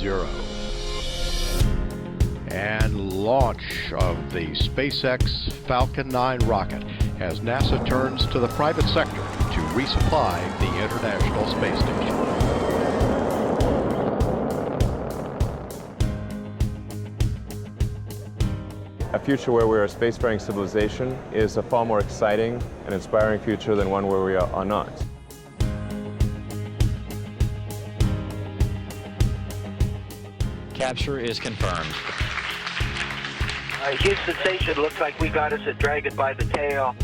zero. And launch of the SpaceX Falcon 9 rocket as NASA turns to the private sector to resupply the International Space Station. A future where we're a spacefaring civilization is a far more exciting and inspiring future than one where we are not. Capture is confirmed. Houston Station, looks like we got us at Dragon by the tail.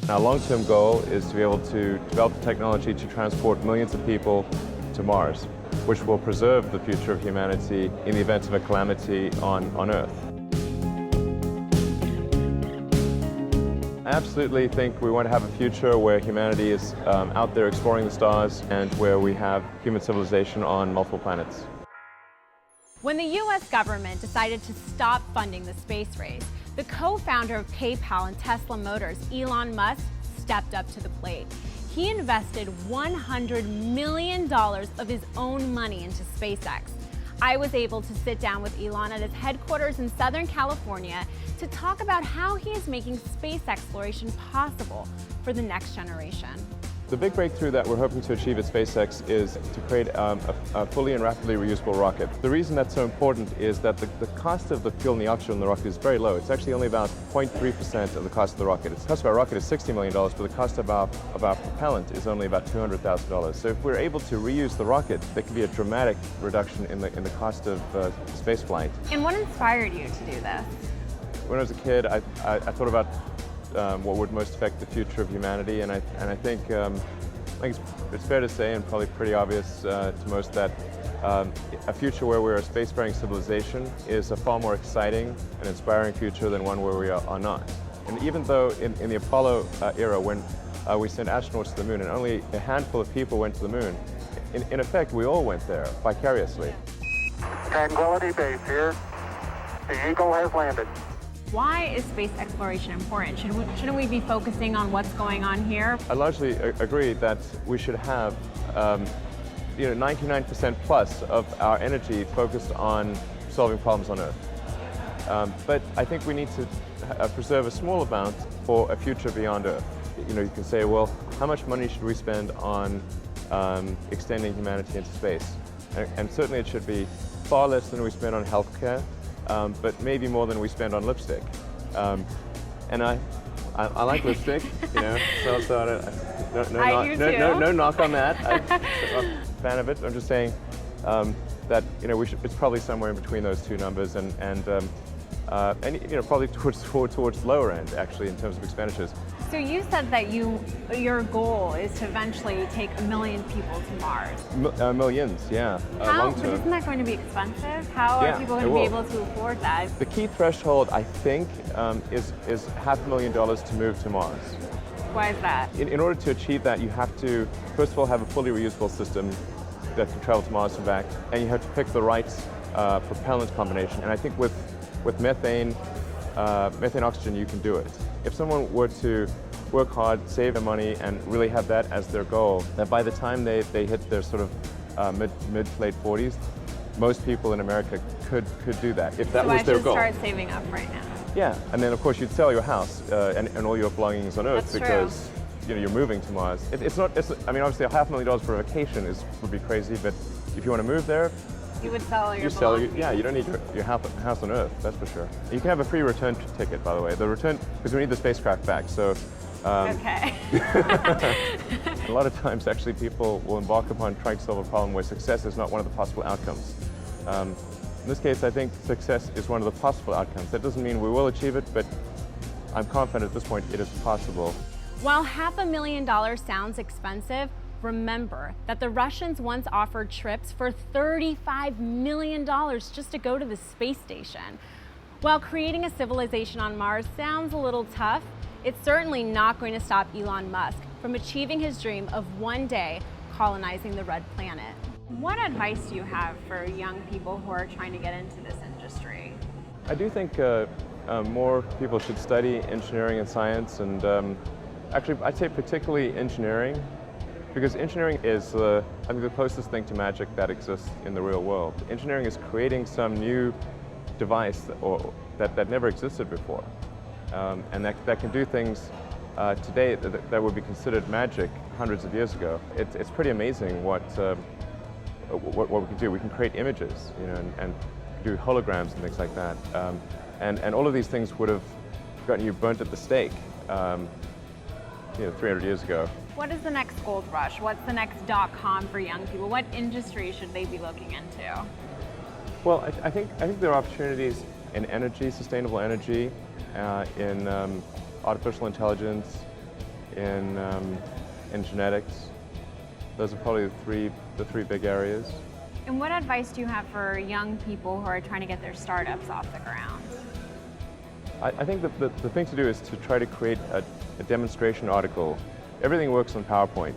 Our long-term goal is to be able to develop the technology to transport millions of people to Mars, which will preserve the future of humanity in the event of a calamity on Earth. I absolutely think we want to have a future where humanity is out there exploring the stars and where we have human civilization on multiple planets. When the U.S. government decided to stop funding the space race, the co-founder of PayPal and Tesla Motors, Elon Musk, stepped up to the plate. He invested $100 million of his own money into SpaceX. I was able to sit down with Elon at his headquarters in Southern California to talk about how he is making space exploration possible for the next generation. The big breakthrough that we're hoping to achieve at SpaceX is to create a fully and rapidly reusable rocket. The reason that's so important is that the cost of the fuel and the oxygen in the rocket is very low. It's actually only about 0.3% of the cost of the rocket. The cost of our rocket is $60 million, but the cost of our propellant is only about $200,000. So if we're able to reuse the rocket, there could be a dramatic reduction in the cost of space flight. And what inspired you to do this? When I was a kid, I thought about what would most affect the future of humanity, and I think it's fair to say, and probably pretty obvious to most, that a future where we're a spacefaring civilization is a far more exciting and inspiring future than one where we are not. And even though in the Apollo era, when we sent astronauts to the moon and only a handful of people went to the moon, in effect we all went there vicariously. Tranquility Base here. The Eagle has landed. Why is space exploration important? Shouldn't we be focusing on what's going on here? I largely agree that we should have 99% plus of our energy focused on solving problems on Earth. But I think we need to preserve a small amount for a future beyond Earth. You can say, well, how much money should we spend on extending humanity into space? And certainly it should be far less than we spend on healthcare. But maybe more than we spend on lipstick. And I like lipstick, so no knock on that. I'm a fan of it. I'm just saying that it's probably somewhere in between those two numbers, and probably towards lower end actually in terms of expenditures. So you said that your goal is to eventually take 1 million people to Mars. Millions, yeah. How? But isn't that going to be expensive? How are people going to be able to afford that? The key threshold, I think, is $500,000 to move to Mars. Why is that? In order to achieve that, you have to, first of all, have a fully reusable system that can travel to Mars and back, and you have to pick the right propellant combination. And I think with methane oxygen, you can do it. If someone were to work hard, save their money, and really have that as their goal, that by the time they hit their sort of mid to late 40s, most people in America could do that, if that was their goal. So I should start saving up right now. Yeah, and then of course you'd sell your house and all your belongings on Earth. That's because you're moving to Mars. I mean, obviously $500,000 for a vacation would be crazy, but if you want to move there, you would sell your belongings. Yeah, you don't need your house on Earth, that's for sure. You can have a free return ticket, by the way. The return, because we need the spacecraft back, so. Okay. A lot of times, actually, people will embark upon trying to solve a problem where success is not one of the possible outcomes. In this case, I think success is one of the possible outcomes. That doesn't mean we will achieve it, but I'm confident at this point it is possible. While $500,000 sounds expensive, remember that the Russians once offered trips for $35 million just to go to the space station. While creating a civilization on Mars sounds a little tough, it's certainly not going to stop Elon Musk from achieving his dream of one day colonizing the red planet. What advice do you have for young people who are trying to get into this industry? I do think more people should study engineering and science, and actually I'd say particularly engineering. Because engineering is, I think, the closest thing to magic that exists in the real world. Engineering is creating some new device that never existed before, and that can do things today that would be considered magic hundreds of years ago. It's pretty amazing what we can do. We can create images, and do holograms and things like that. And all of these things would have gotten you burnt at the stake, 300 years ago. What is the next gold rush? What's the next .com for young people? What industry should they be looking into? Well, I think there are opportunities in energy, sustainable energy, in artificial intelligence, in genetics. Those are probably the three big areas. And what advice do you have for young people who are trying to get their startups off the ground? I think that the thing to do is to try to create a demonstration article. Everything works on PowerPoint,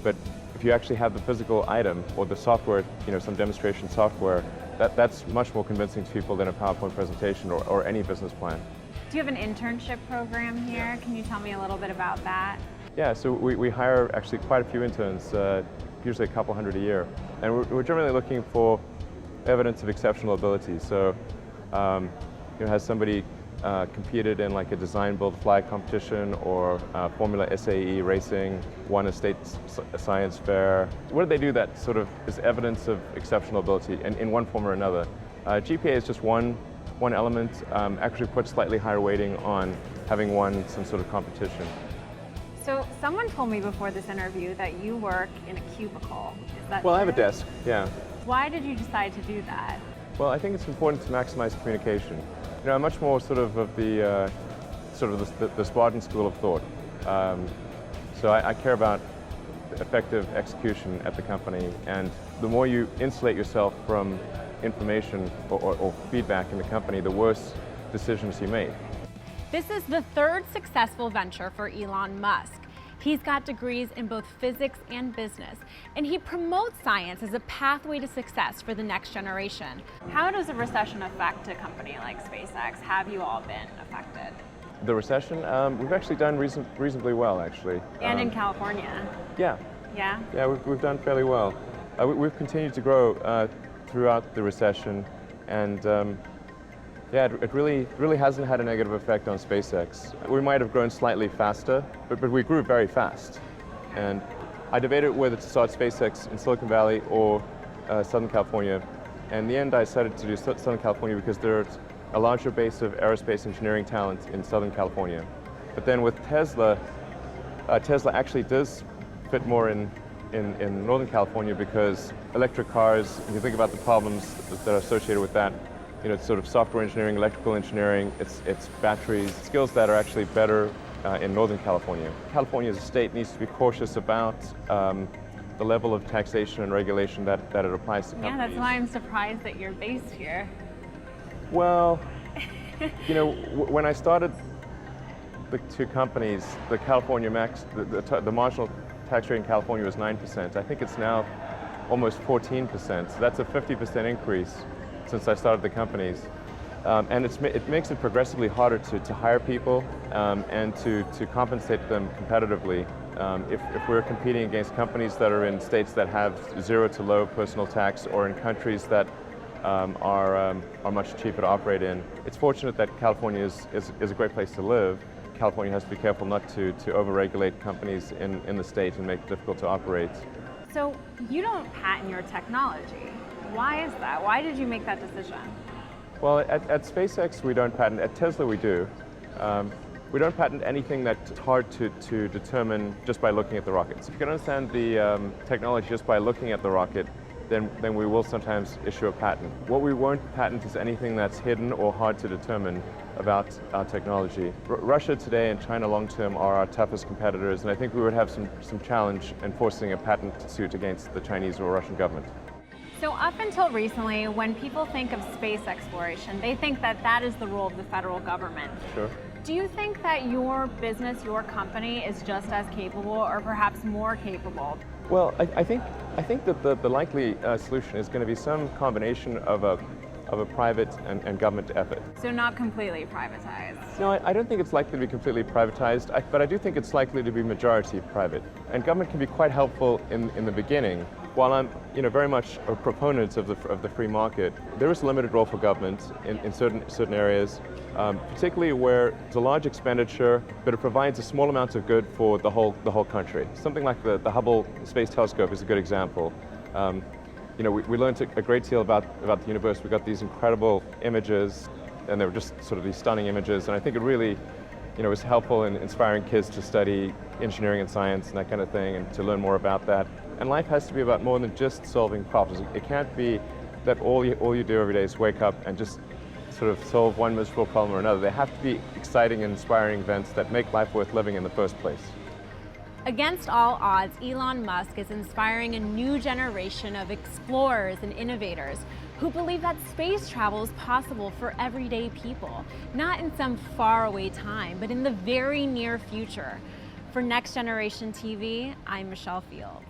but if you actually have the physical item or the software, some demonstration software, that's much more convincing to people than a PowerPoint presentation or any business plan. Do you have an internship program here? Can you tell me a little bit about that? Yeah, so we hire actually quite a few interns, usually a couple hundred a year. And we're generally looking for evidence of exceptional ability. So, has somebody competed in like a design build fly competition or Formula SAE racing, won a state science fair? What do they do that sort of is evidence of exceptional ability in one form or another? GPA is just one element, actually puts slightly higher weighting on having won some sort of competition. So someone told me before this interview that you work in a cubicle. Is that Well, true? I have a desk, yeah. Why did you decide to do that? Well, I think it's important to maximize communication. I'm much more sort of the Spartan school of thought. So I care about effective execution at the company, and the more you insulate yourself from information or feedback in the company, the worse decisions you make. This is the third successful venture for Elon Musk. He's got degrees in both physics and business, and he promotes science as a pathway to success for the next generation. How does a recession affect a company like SpaceX? Have you all been affected? The recession, we've actually done reasonably well, actually. And in California? Yeah. Yeah? Yeah, we've done fairly well. We've continued to grow throughout the recession, and yeah, it really hasn't had a negative effect on SpaceX. We might have grown slightly faster, but we grew very fast. And I debated whether to start SpaceX in Silicon Valley or Southern California. And in the end, I decided to do Southern California because there's a larger base of aerospace engineering talent in Southern California. But then with Tesla, Tesla actually does fit more in Northern California because electric cars, if you think about the problems that are associated with that, it's sort of software engineering, electrical engineering, it's batteries, skills that are actually better in Northern California. California as a state needs to be cautious about the level of taxation and regulation that it applies to companies. Yeah, that's why I'm surprised that you're based here. Well, when I started the two companies, the California max, the marginal tax rate in California was 9%. I think it's now almost 14%. So that's a 50% increase since I started the companies. And it makes it progressively harder to hire people and to compensate them competitively. If we're competing against companies that are in states that have zero to low personal tax or in countries that are much cheaper to operate in. It's fortunate that California is a great place to live. California has to be careful not to over-regulate companies in the state and make it difficult to operate. So you don't patent your technology. Why is that? Why did you make that decision? Well, at SpaceX we don't patent. At Tesla we do. We don't patent anything that's hard to determine just by looking at the rockets. If you can understand the technology just by looking at the rocket, then we will sometimes issue a patent. What we won't patent is anything that's hidden or hard to determine about our technology. Russia today and China long-term are our toughest competitors, and I think we would have some challenge enforcing a patent suit against the Chinese or Russian government. So up until recently, when people think of space exploration, they think that that is the role of the federal government. Sure. Do you think that your business, your company, is just as capable or perhaps more capable? Well, I think that the likely solution is going to be some combination of of a private and government effort. So not completely privatized. No, I don't think it's likely to be completely privatized, but I do think it's likely to be majority private. And government can be quite helpful in the beginning. While I'm very much a proponent of the free market, there is a limited role for government in certain areas, particularly where it's a large expenditure, but it provides a small amount of good for the whole country. Something like the Hubble Space Telescope is a good example. We learned a great deal about the universe. We got these incredible images, and they were just sort of these stunning images. And I think it really, was helpful in inspiring kids to study engineering and science and that kind of thing, and to learn more about that. And life has to be about more than just solving problems. It can't be that all you do every day is wake up and just sort of solve one miserable problem or another. They have to be exciting and inspiring events that make life worth living in the first place. Against all odds, Elon Musk is inspiring a new generation of explorers and innovators who believe that space travel is possible for everyday people, not in some faraway time, but in the very near future. For Next Generation TV, I'm Michelle Fields.